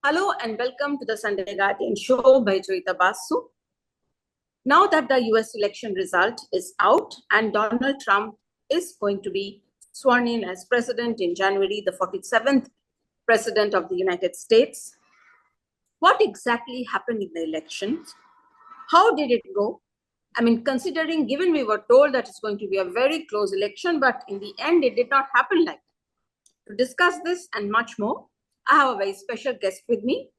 Hello and welcome to the Sunday Guardian show by Joyeeta Basu. Now that the US election result is out and Donald Trump is going to be sworn in as president in January, the 47th president of the United States, what exactly happened in the elections? How did it go? I mean, considering given we were told that it's going to be a very close election, but in the end, it did not happen like that. To discuss this and much more, I have a very special guest with me,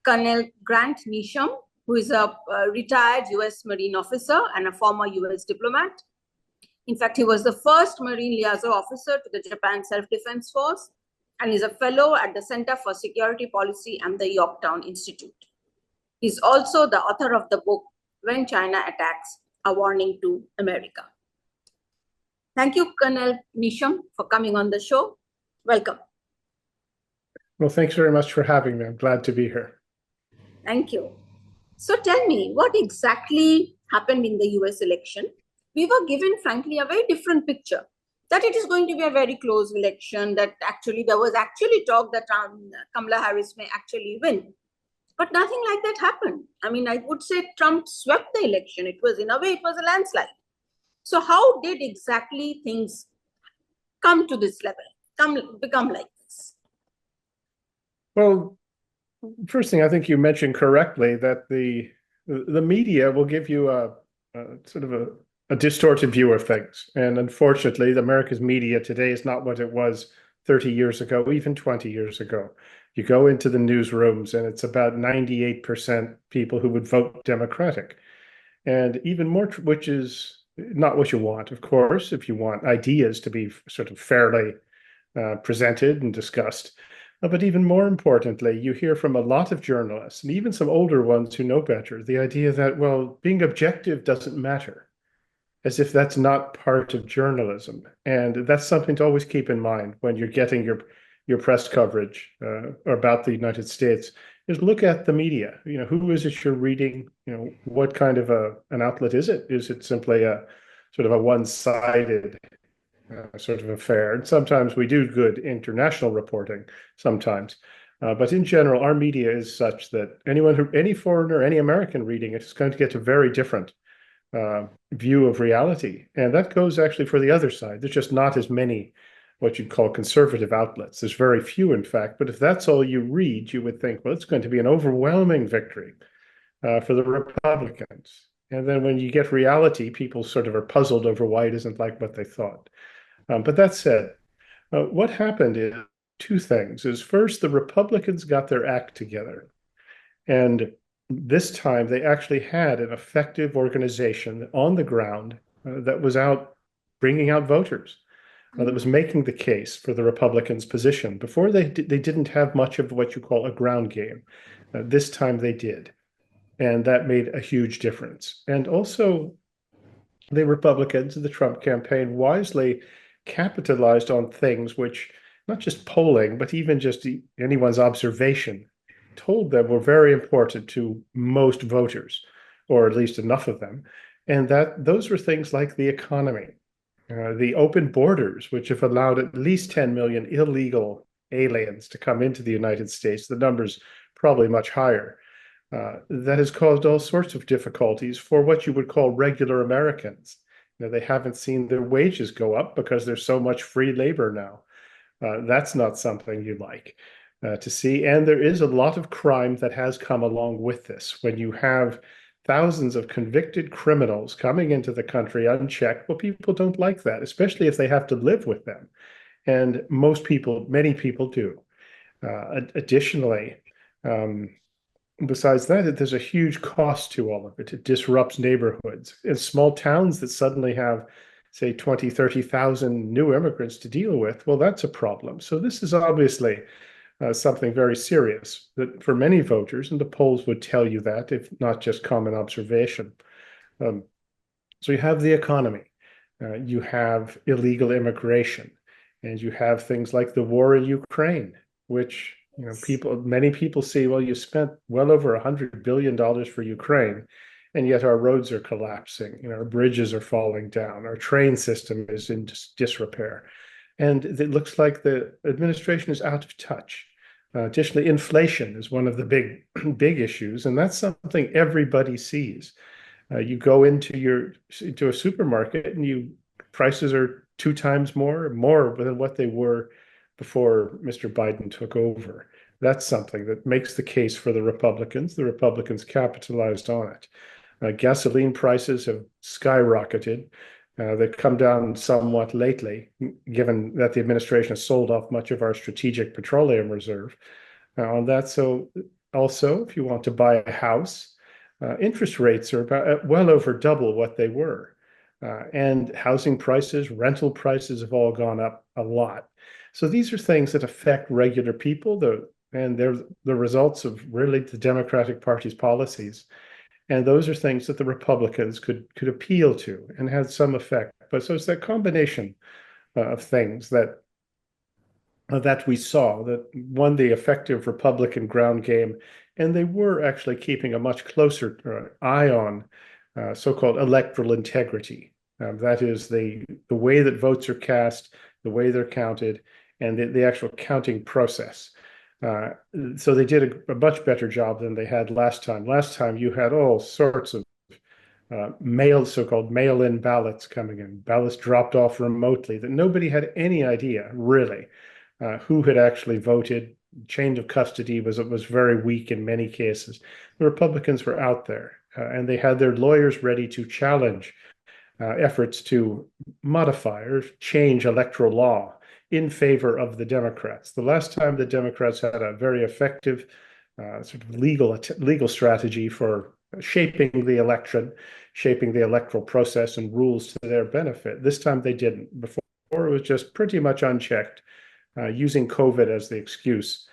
Col Grant Newsham, who is a retired US Marine officer and a former US diplomat. In fact, he was the first Marine liaison officer to the Japan Self-Defense Force and is a fellow at the Center for Security Policy and the Yorktown Institute. He's also the author of the book, When China Attacks, A Warning to America. Thank you, Col Newsham, for coming on the show. Welcome. Well, thanks very much for having me. I'm glad to be here. Thank you. So tell me, what exactly happened in the US election? We were given, frankly, a very different picture, that it is going to be a very close election, that actually there was actually talk that Kamala Harris may actually win. But nothing like that happened. I mean, I would say Trump swept the election. It was, in a way, it was a landslide. So how did exactly things come to this level, become like this? Well, first thing, I think you mentioned correctly that the media will give you a sort of a distorted view of things. And unfortunately, America's media today is not what it was 30 years ago, even 20 years ago. You go into the newsrooms and it's about 98% people who would vote Democratic. And even more, which is not what you want, of course, if you want ideas to be sort of fairly presented and discussed. But even more importantly, you hear from a lot of journalists, and even some older ones who know better, the idea that, well, being objective doesn't matter, as if that's not part of journalism. And that's something to always keep in mind when you're getting your press coverage about the United States, is look at the media. You know, who is it you're reading? You know, what kind of an outlet is it? Is it simply a sort of a one-sided sort of affair? And sometimes we do good international reporting, sometimes. But in general, our media is such that any foreigner, any American reading it is going to get a very different view of reality. And that goes actually for the other side. There's just not as many what you'd call conservative outlets. There's very few, in fact. But if that's all you read, you would think, well, it's going to be an overwhelming victory for the Republicans. And then when you get reality, people sort of are puzzled over why it isn't like what they thought. But that said, what happened is two things. Is first, the Republicans got their act together. And this time they actually had an effective organization on the ground that was out bringing out voters, that was making the case for the Republicans' position. Before they didn't have much of what you call a ground game. This time they did. And that made a huge difference. And also, the Republicans in the Trump campaign wisely capitalized on things which, not just polling, but even just anyone's observation, told them were very important to most voters, or at least enough of them. And that those were things like the economy, the open borders, which have allowed at least 10 million illegal aliens to come into the United States. The number's probably much higher. That has caused all sorts of difficulties for what you would call regular Americans. You know, they haven't seen their wages go up because there's so much free labor now. That's not something you like to see. And there is a lot of crime that has come along with this. When you have thousands of convicted criminals coming into the country unchecked, well, people don't like that, especially if they have to live with them. And many people do. Additionally, besides that, there's a huge cost to all of it. It disrupts neighborhoods. In small towns that suddenly have, say, 20, 30,000 new immigrants to deal with, well, that's a problem. So this is obviously something very serious that for many voters, and the polls would tell you that, if not just common observation. So you have the economy, you have illegal immigration, and you have things like the war in Ukraine, which many people see, well, you spent well over $100 billion for Ukraine, and yet our roads are collapsing, our bridges are falling down, our train system is in disrepair. And it looks like the administration is out of touch Additionally, inflation is one of the big issues, and that's something everybody sees. You go into a supermarket and prices are 2 times more than what they were before Mr. Biden took over. That's something that makes the case for the Republicans. The Republicans capitalized on it. Gasoline prices have skyrocketed. They've come down somewhat lately, given that the administration has sold off much of our strategic petroleum reserve on that. So also, if you want to buy a house, interest rates are about well over double what they were. And housing prices, rental prices have all gone up a lot. So these are things that affect regular people, and they're the results of really the Democratic Party's policies. And those are things that the Republicans could appeal to and had some effect. But so it's that combination of things that we saw that won the effective Republican ground game, and they were actually keeping a much closer eye on so-called electoral integrity. That is the way that votes are cast, the way they're counted, and the actual counting process. So they did a much better job than they had last time. Last time you had all sorts of so-called mail-in ballots coming in, ballots dropped off remotely that nobody had any idea really who had actually voted. Chain of custody was very weak in many cases. The Republicans were out there, and they had their lawyers ready to challenge efforts to modify or change electoral law in favor of the Democrats. The last time the Democrats had a very effective sort of legal strategy for shaping the election, shaping the electoral process and rules to their benefit. This time they didn't. Before it was just pretty much unchecked, using COVID as the excuse.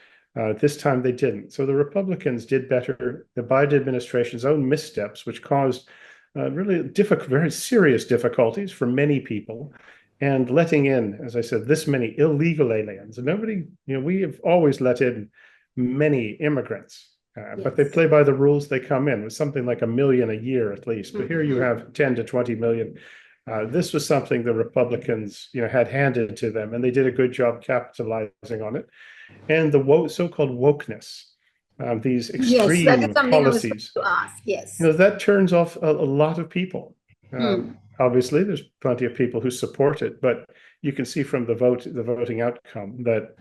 This time they didn't. So the Republicans did better. The Biden administration's own missteps, which caused really very serious difficulties for many people, and letting in, as I said, this many illegal aliens. And nobody, we have always let in many immigrants, but they play by the rules. They come in with something like 1 million a year at least. But here you have 10 to 20 million. This was something the Republicans, had handed to them, and they did a good job capitalizing on it. And the so-called wokeness, these extreme policies, to ask. Yes, that turns off a lot of people. Obviously, there's plenty of people who support it, but you can see from the voting outcome that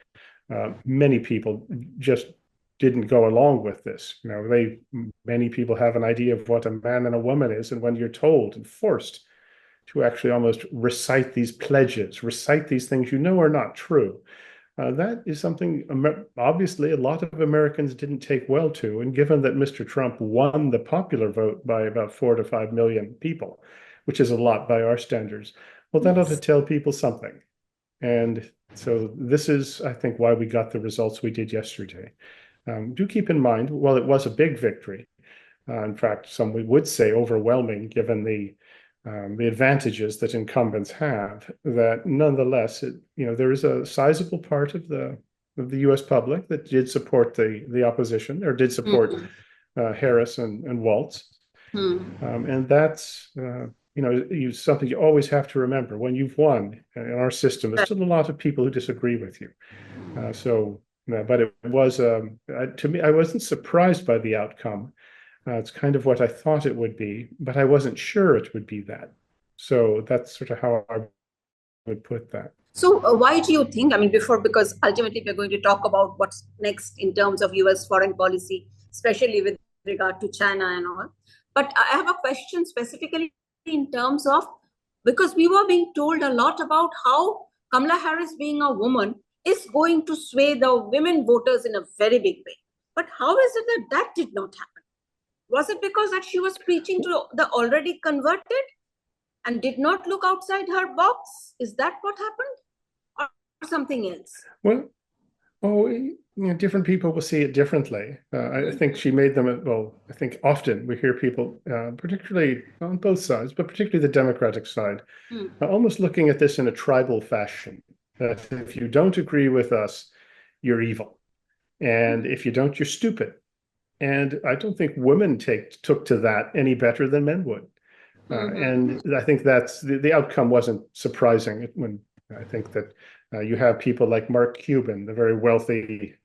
many people just didn't go along with this. Many people have an idea of what a man and a woman is, and when you're told and forced to actually almost recite these pledges, recite these things are not true, that is something obviously a lot of Americans didn't take well to. And given that Mr. Trump won the popular vote by about 4 to 5 million people, which is a lot by our standards, well, that ought to tell people something. And so this is, I think, why we got the results we did yesterday. Do keep in mind, while it was a big victory, in fact, some we would say overwhelming, given the advantages that incumbents have, that nonetheless, there is a sizable part of the U.S. public that did support the opposition, or did support Harris and Waltz, and that's something you always have to remember when you've won in our system. There's still a lot of people who disagree with you, but it was to me, I wasn't surprised by the outcome. It's kind of what I thought it would be, but I wasn't sure it would be that. So that's sort of how I would put that. So why do you think, because ultimately we're going to talk about what's next in terms of US foreign policy, especially with regard to China and all. But I have a question specifically in terms of, because we were being told a lot about how Kamala Harris, being a woman, is going to sway the women voters in a very big way. But how is it that did not happen? Was it because that she was preaching to the already converted and did not look outside her box? Is that what happened, or something else? Well, different people will see it differently. I think she made them, I think often we hear people, particularly on both sides, but particularly the Democratic side, almost looking at this in a tribal fashion. That if you don't agree with us, you're evil. And if you don't, you're stupid. And I don't think women took to that any better than men would. And I think that's the outcome wasn't surprising when I think that you have people like Mark Cuban, the very wealthy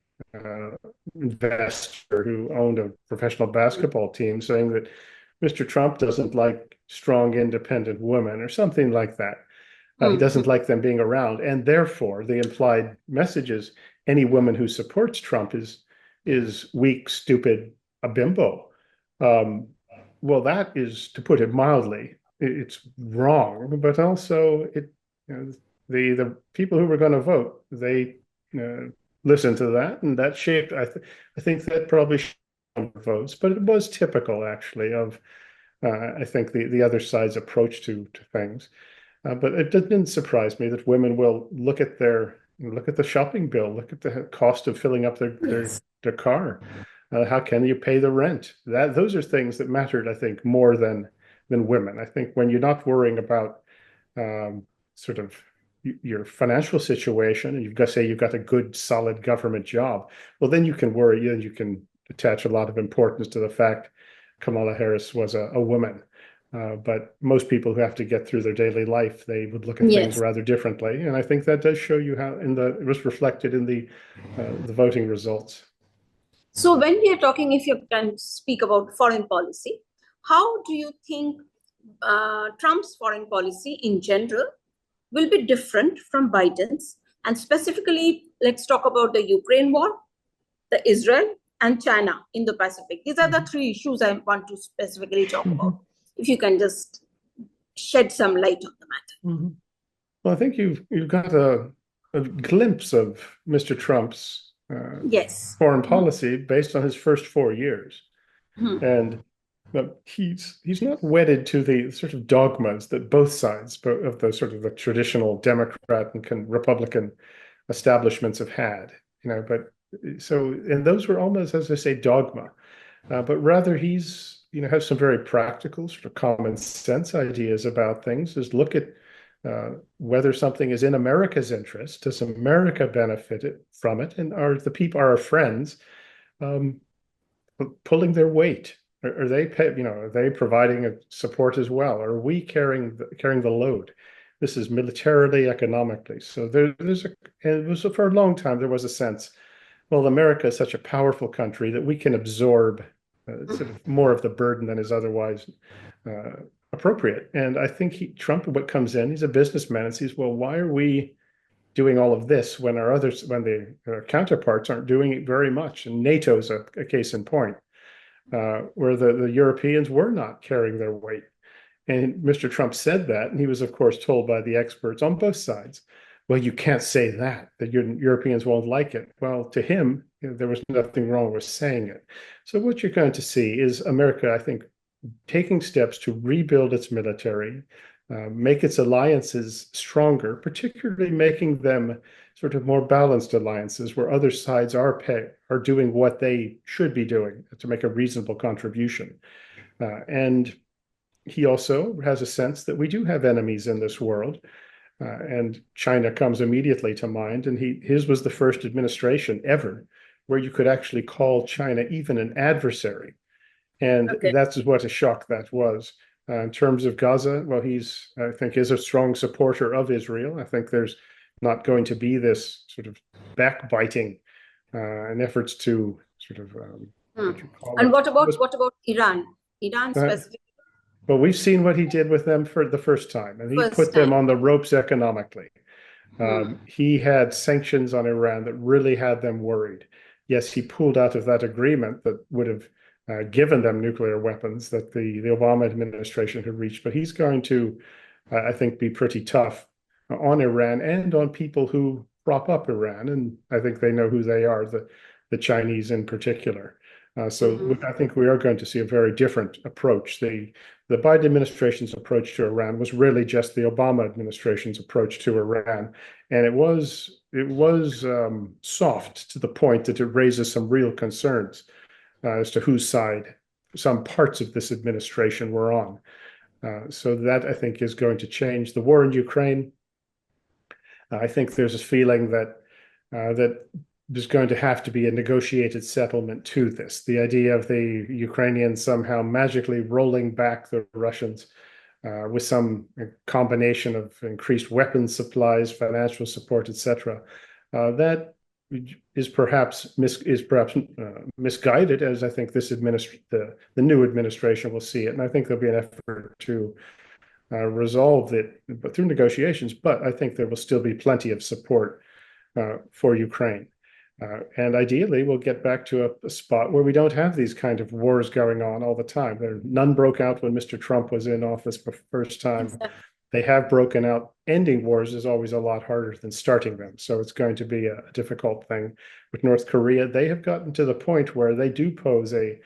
investor who owned a professional basketball team, saying that Mr. Trump doesn't like strong, independent women or something like that. He doesn't like them being around, and therefore the implied message is any woman who supports Trump is weak, stupid, a bimbo. Well, that is, to put it mildly, it's wrong, but also the people who were going to vote, they listened to that, and that shaped. I think that probably shaped votes, but it was typical actually of I think the other side's approach to things. But it didn't surprise me that women will look at the shopping bill, look at the cost of filling up their car. How can you pay the rent? Those are things that mattered, I think, more than women. I think when you're not worrying about sort of your financial situation, and you've got a good, solid government job, well, then you can worry and you can attach a lot of importance to the fact Kamala Harris was a woman. But most people who have to get through their daily life, they would look at things rather differently. And I think that does show you how it was reflected in the voting results. So when we are talking, if you can speak about foreign policy, how do you think Trump's foreign policy in general will be different from Biden's? And specifically, let's talk about the Ukraine war, the Israel, and China in the Pacific. These are the three issues I want to specifically talk about. If you can just shed some light on the matter. Well, I think you've got a glimpse of Mr. Trump's foreign policy based on his first 4 years. And he's not wedded to the sort of dogmas that both sides of the sort of the traditional Democrat and Republican establishments have had, and those were almost, as I say, dogma, but rather he's has some very practical sort of common sense ideas about things. Is look at whether something is in America's interest. Does America benefit from it? And are our friends pulling their weight? Are they providing a support as well? Are we carrying the load? This is militarily, economically. So for a long time there was a sense, well, America is such a powerful country that we can absorb sort of more of the burden than is otherwise appropriate. And I think Trump, what comes in, he's a businessman and sees, well, why are we doing all of this when the counterparts aren't doing it very much? And NATO is a case in point, where the Europeans were not carrying their weight. And Mr. Trump said that, and he was, of course, told by the experts on both sides, well, you can't say that Europeans won't like it. Well, to him, there was nothing wrong with saying it. So what you're going to see is America, I think, taking steps to rebuild its military, make its alliances stronger, particularly making them sort of more balanced alliances where other sides are doing what they should be doing to make a reasonable contribution. And he also has a sense that we do have enemies in this world. And China comes immediately to mind. And his was the first administration ever where you could actually call China even an adversary. And that's what a shock that was. In terms of Gaza, well, I think is a strong supporter of Israel. I think there's not going to be this sort of backbiting and efforts to sort of what about Iran? Iran specifically? Well, we've seen what he did with them for the first time, and he put them on the ropes economically. He had sanctions on Iran that really had them worried. Yes, he pulled out of that agreement that would have given them nuclear weapons that the Obama administration had reached. But he's going to, I think, be pretty tough on Iran and on people who prop up Iran. And I think they know who they are, the Chinese in particular. So I think we are going to see a very different approach. The Biden administration's approach to Iran was really just the Obama administration's approach to Iran, and it was soft to the point that it raises some real concerns as to whose side some parts of this administration were on. So that, I think, is going to change. The war in Ukraine, I think there's a feeling that there's going to have to be a negotiated settlement to this. The idea of the Ukrainians somehow magically rolling back the Russians with some combination of increased weapons supplies, financial support, etc. That is perhaps misguided, as I think the new administration will see it, and I think there'll be an effort to resolve it through negotiations. But I think there will still be plenty of support for Ukraine. And ideally, we'll get back to a spot where we don't have these kind of wars going on all the time. None broke out when Mr. Trump was in office for the first time. They have broken out. Ending wars is always a lot harder than starting them. So it's going to be a difficult thing. With North Korea, they have gotten to the point where they do pose a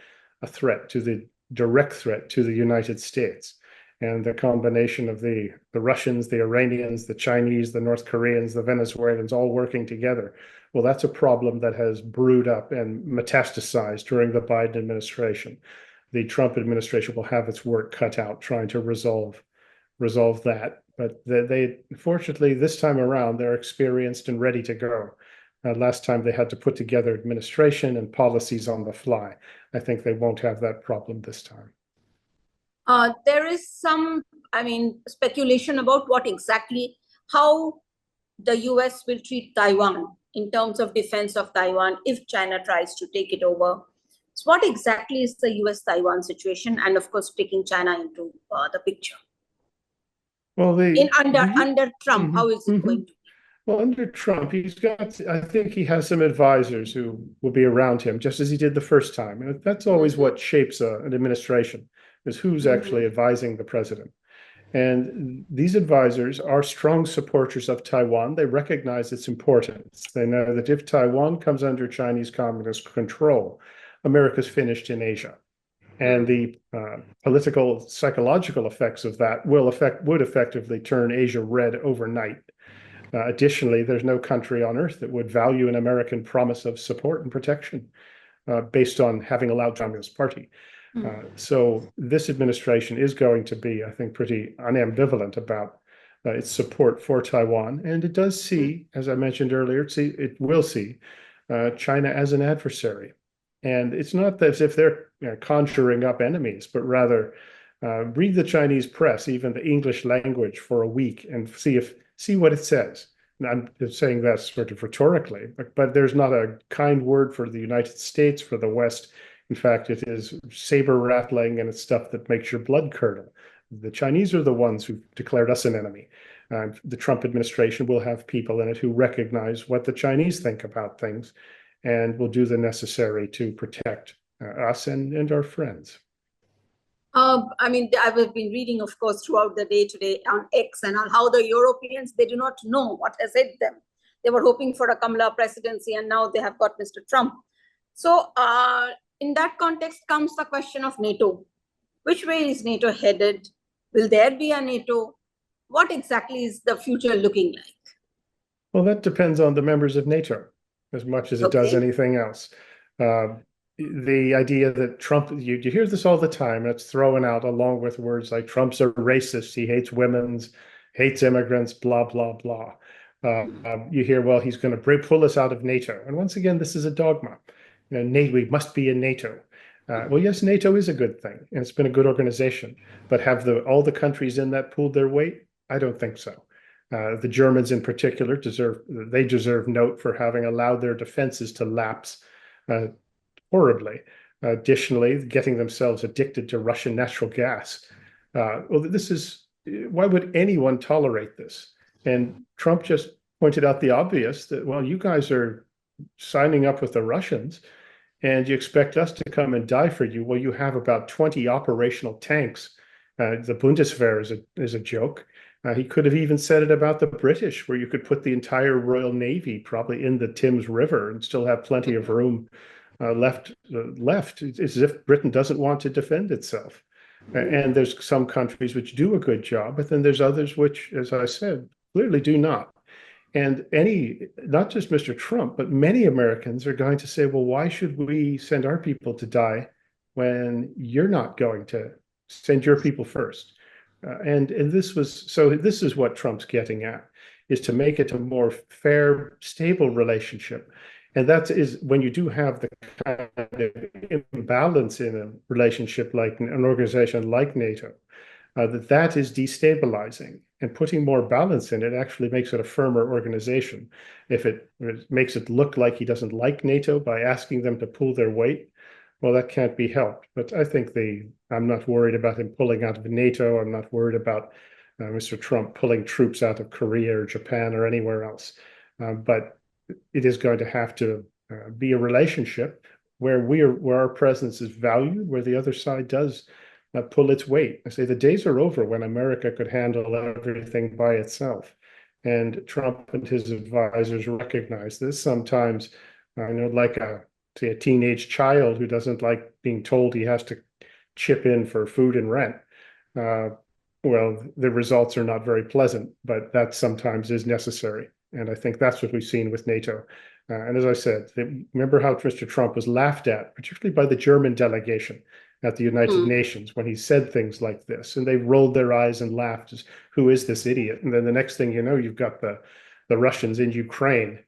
direct threat to the United States. And the combination of the Russians, the Iranians, the Chinese, the North Koreans, the Venezuelans all working together. Well, that's a problem that has brewed up and metastasized during the Biden administration. The Trump administration will have its work cut out trying to resolve that. But they fortunately, this time around, they're experienced and ready to go. Last time they had to put together administration and policies on the fly. I think they won't have that problem this time. There is some, speculation about how the US will treat Taiwan in terms of defense of Taiwan if China tries to take it over. So what exactly is the US-Taiwan situation? And of course, taking China into the picture. Well, under Trump, how is it going to be? Well, under Trump, I think he has some advisors who will be around him, just as he did the first time. And that's always what shapes an administration, is who's actually advising the president. And these advisors are strong supporters of Taiwan. They recognize its importance. They know that if Taiwan comes under Chinese communist control, America's finished in Asia. And the political, psychological effects of that would effectively turn Asia red overnight. Additionally, there's no country on earth that would value an American promise of support and protection based on having allowed Communist Party. So this administration is going to be, I think, pretty unambivalent about its support for Taiwan. And it does see, as I mentioned earlier, it will see China as an adversary. And it's not as if they're conjuring up enemies, but rather read the Chinese press, even the English language, for a week and see what it says. And I'm saying that sort of rhetorically, but there's not a kind word for the United States, for the West. In fact, it is saber rattling, and it's stuff that makes your blood curdle. The Chinese are the ones who declared us an enemy. The Trump administration will have people in it who recognize what the Chinese think about things and will do the necessary to protect us and our friends. I've been reading, of course, throughout the day today on X and on how the Europeans, they do not know what has hit them. They were hoping for a Kamala presidency, and now they have got Mr. Trump. So in that context comes the question of NATO. Which way is NATO headed? Will there be a NATO? What exactly is the future looking like? Well, that depends on the members of NATO as much as it does anything else. The idea that Trump, you hear this all the time, and it's thrown out along with words like Trump's a racist, he hates women, hates immigrants, blah, blah, blah. You hear, well, he's going to pull us out of NATO. And once again, this is a dogma. We must be in NATO. Well, yes, NATO is a good thing, and it's been a good organization. But have all the countries in that pulled their weight? I don't think so. The Germans in particular deserve note for having allowed their defenses to lapse horribly. Additionally, getting themselves addicted to Russian natural gas. Why would anyone tolerate this? And Trump just pointed out the obvious that, well, you guys are signing up with the Russians and you expect us to come and die for you. Well, you have about 20 operational tanks. The Bundeswehr is a joke. He could have even said it about the British, where you could put the entire Royal Navy probably in the Thames River and still have plenty of room left. It's as if Britain doesn't want to defend itself. And there's some countries which do a good job, but then there's others which, as I said, clearly do not. And not just Mr. Trump, but many Americans are going to say, well, why should we send our people to die when you're not going to send your people first? And this is what Trump's getting at, is to make it a more fair, stable relationship. And that is when you do have the kind of imbalance in a relationship like an organization like NATO, that is destabilizing. And putting more balance in it actually makes it a firmer organization. If it makes it look like he doesn't like NATO by asking them to pull their weight, well, that can't be helped. But I think I'm not worried about him pulling out of NATO. I'm not worried about Mr. Trump pulling troops out of Korea or Japan or anywhere else. But it is going to have to be a relationship where our presence is valued, where the other side does pull its weight. I say the days are over when America could handle everything by itself. And Trump and his advisors recognize this. Sometimes, like a teenage child who doesn't like being told he has to chip in for food and rent. Well, the results are not very pleasant, but that sometimes is necessary. And I think that's what we've seen with NATO. And as I said, remember how Mr. Trump was laughed at, particularly by the German delegation at the United Nations when he said things like this, and they rolled their eyes and laughed as, who is this idiot? And then the next thing you know, you've got the Russians in Ukraine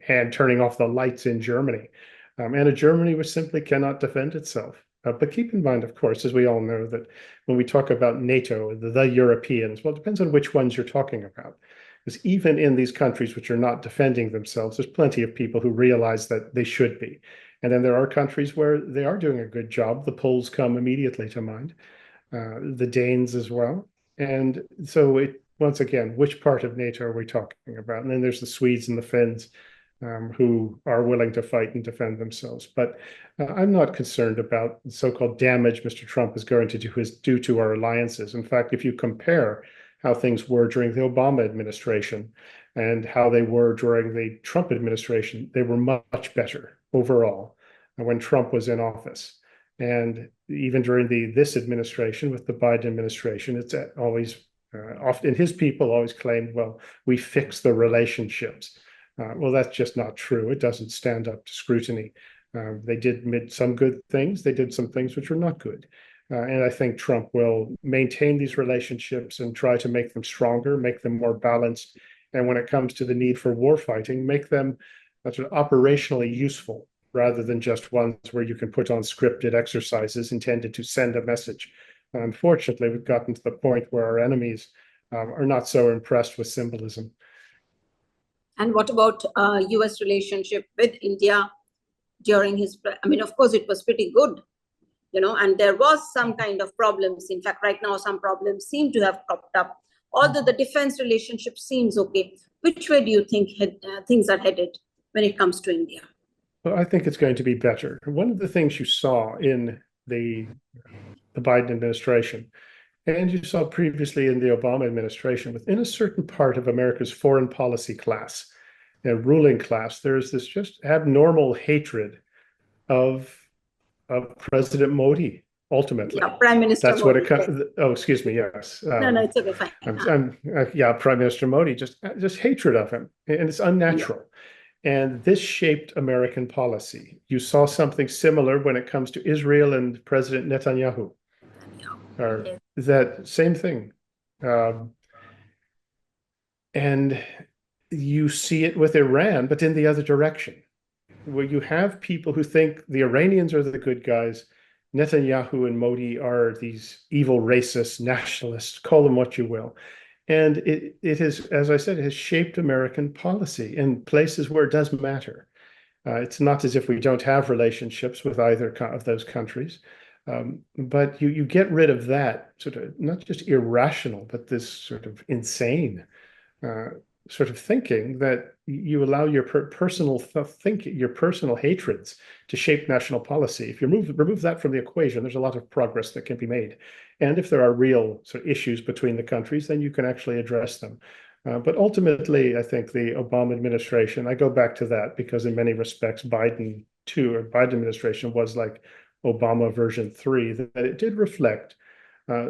and turning off the lights in Germany. And a Germany which simply cannot defend itself. But keep in mind, of course, as we all know, that when we talk about NATO, the Europeans, well, it depends on which ones you're talking about. Because even in these countries which are not defending themselves, there's plenty of people who realize that they should be. And then there are countries where they are doing a good job. The Poles come immediately to mind, the Danes as well. And so once again, which part of NATO are we talking about? And then there's the Swedes and the Finns who are willing to fight and defend themselves. But I'm not concerned about the so-called damage Mr. Trump is going to do to our alliances. In fact, if you compare how things were during the Obama administration and how they were during the Trump administration, they were much better overall when Trump was in office. And even during this administration with the Biden administration, it's always often his people always claimed, well, we fixed the relationships. Well, that's just not true. It doesn't stand up to scrutiny. They did some good things. They did some things which were not good. And I think Trump will maintain these relationships and try to make them stronger, make them more balanced. And when it comes to the need for war fighting, make them operationally useful rather than just ones where you can put on scripted exercises intended to send a message. Unfortunately, we've gotten to the point where our enemies are not so impressed with symbolism. And what about US relationship with India during his, of course, it was pretty good, and there was some kind of problems. In fact, right now, some problems seem to have cropped up. Although the defense relationship seems okay, which way do you think things are headed when it comes to India? Well, I think it's going to be better. One of the things you saw in the Biden administration, and you saw previously in the Obama administration, within a certain part of America's foreign policy class, ruling class, there's this just abnormal hatred of President Modi, ultimately. Yeah, Prime Minister That's Modi. What it comes. Oh, excuse me. Yes. No, it's okay. Fine. Yeah, Prime Minister Modi, just hatred of him, and it's unnatural. Yeah. And this shaped American policy. You saw something similar when it comes to Israel and President Netanyahu. That same thing. And you see it with Iran, but in the other direction, where you have people who think the Iranians are the good guys, Netanyahu and Modi are these evil racists, nationalists, call them what you will. And it has, as I said, it has shaped American policy in places where it does matter. It's not as if we don't have relationships with either of those countries, but you get rid of that sort of not just irrational, but this sort of insane sort of thinking that you allow your personal thinking, your personal hatreds to shape national policy. If you remove that from the equation, there's a lot of progress that can be made. And if there are real sort of issues between the countries, then you can actually address them. But ultimately, I think the Obama administration, I go back to that because in many respects, Biden administration was like Obama version 3, that it did reflect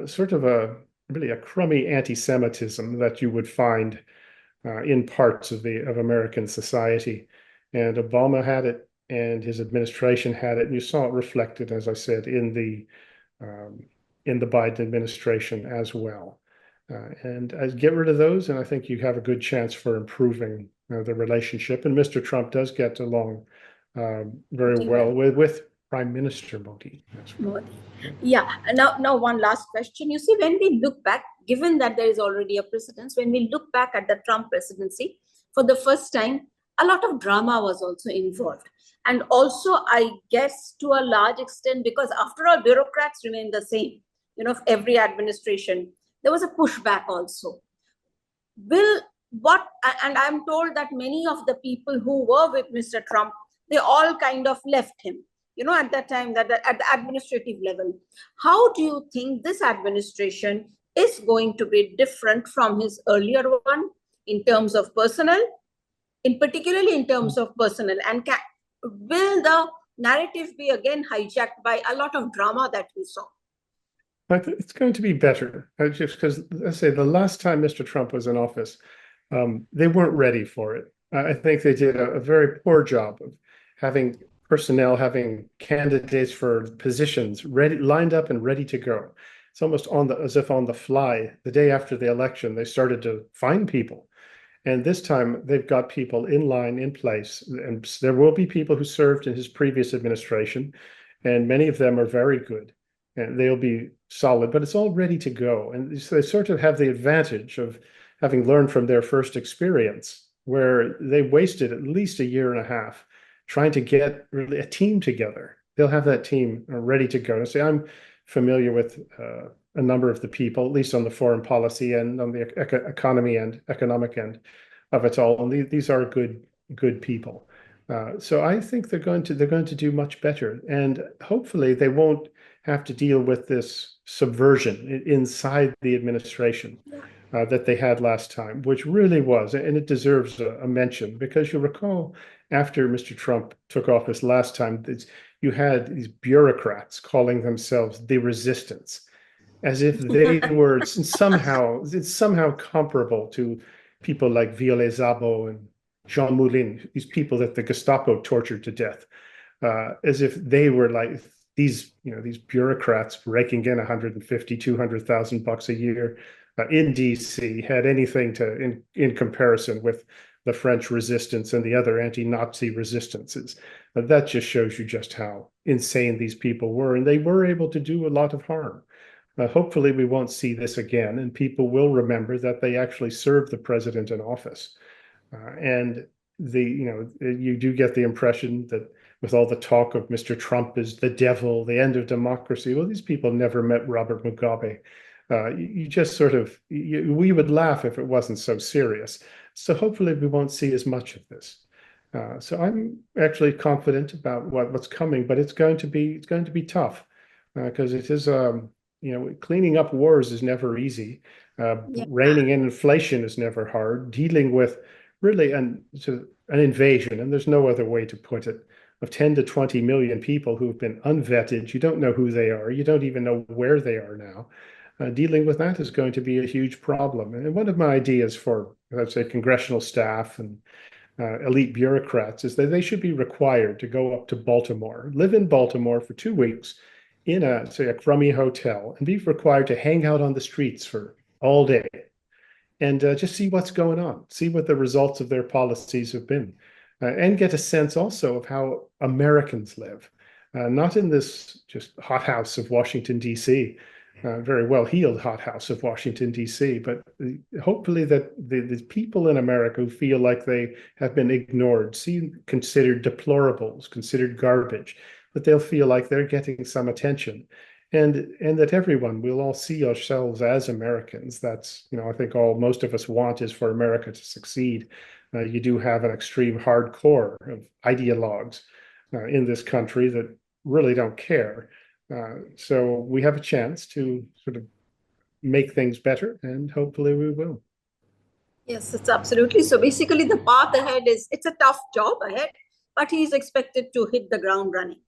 sort of really a crummy anti-Semitism that you would find in parts of American society. And Obama had it, and his administration had it, and you saw it reflected, as I said, in the Biden administration as well. And get rid of those, and I think you have a good chance for improving the relationship. And Mr. Trump does get along very well with Prime Minister Modi. Modi. Yeah. Now one last question. You see, when we look back, given that there is already a precedence, when we look back at the Trump presidency, for the first time, a lot of drama was also involved. And also, I guess to a large extent, because after all, bureaucrats remain the same, every administration, there was a pushback also. And I'm told that many of the people who were with Mr. Trump, they all kind of left him, at that time, at the administrative level. How do you think this administration is going to be different from his earlier one in terms of personnel, particularly in terms of personnel? And will the narrative be again hijacked by a lot of drama that we saw? I think it's going to be better, just because, let's say, the last time Mr. Trump was in office, they weren't ready for it. I think they did a very poor job of having personnel, having candidates for positions ready, lined up and ready to go. It's almost as if on the fly. The day after the election, they started to find people. And this time they've got people in line, in place. And there will be people who served in his previous administration, and many of them are very good. And they'll be solid, but it's all ready to go. And so they sort of have the advantage of having learned from their first experience, where they wasted at least a year and a half trying to get really a team together. They'll have that team ready to go. So I'm familiar with a number of the people, at least on the foreign policy and on the economy and economic end of it all. And these are good people. So I think they're going to do much better, and hopefully they won't have to deal with this subversion inside the administration that they had last time, which really was, and it deserves a mention, because you recall after Mr. Trump took office last time, you had these bureaucrats calling themselves the resistance, as if they were somehow comparable to people like Violet Szabo and Jean Moulin, these people that the Gestapo tortured to death, as if they were like these bureaucrats raking in 150, 200,000 bucks a year in DC had anything in comparison with the French resistance and the other anti-Nazi resistances. That just shows you just how insane these people were, and they were able to do a lot of harm. Hopefully we won't see this again, and people will remember that they actually served the president in office. And you do get the impression that with all the talk of Mr. Trump is the devil, the end of democracy, well, these people never met Robert Mugabe. You just sort of, we would laugh if it wasn't so serious. So hopefully we won't see as much of this. So I'm actually confident about what's coming, but it's going to be tough, because it is cleaning up wars is never easy. Reining in inflation is never hard. Dealing with really an invasion, and there's no other way to put it, of 10 to 20 million people who have been unvetted. You don't know who they are. You don't even know where they are now. Dealing with that is going to be a huge problem. And one of my ideas for, let's say, congressional staff and elite bureaucrats is that they should be required to go up to Baltimore, live in Baltimore for 2 weeks in a crummy hotel, and be required to hang out on the streets for all day and just see what's going on, see what the results of their policies have been, and get a sense also of how Americans live, not in this just hothouse of Washington, D.C., very well-heeled hothouse of Washington, D.C., but hopefully that the people in America who feel like they have been ignored, considered deplorables, considered garbage, that they'll feel like they're getting some attention, and that everyone will all see ourselves as Americans. That's, I think most of us want is for America to succeed. You do have an extreme hardcore of ideologues in this country that really don't care. So we have a chance to sort of make things better, and hopefully we will. Yes, it's absolutely. So basically the path ahead it's a tough job ahead, but he's expected to hit the ground running.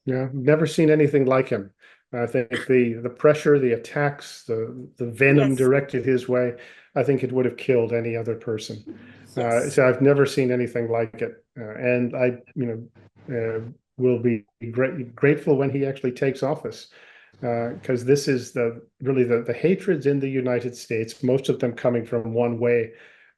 Yeah, never seen anything like him. I think the pressure, the attacks, the venom directed his way, I think it would have killed any other person. So I've never seen anything like it. And I, will be grateful when he actually takes office, because this is really the hatreds in the United States, most of them coming from one way,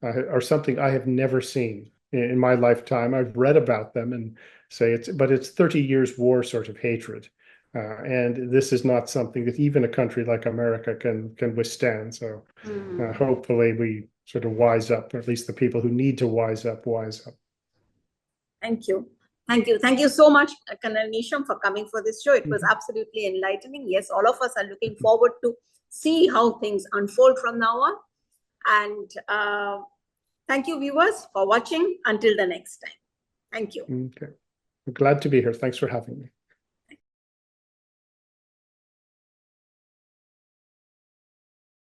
are something I have never seen in my lifetime. I've read about them, and say but it's 30 years war sort of hatred. And this is not something that even a country like America can withstand. So hopefully we sort of wise up, or at least the people who need to wise up, wise up. Thank you. Thank you. Thank you so much, Colonel Newsham, for coming for this show. It was absolutely enlightening. Yes, all of us are looking forward to see how things unfold from now on. And thank you, viewers, for watching. Until the next time. Thank you. Okay. I'm glad to be here. Thanks for having me.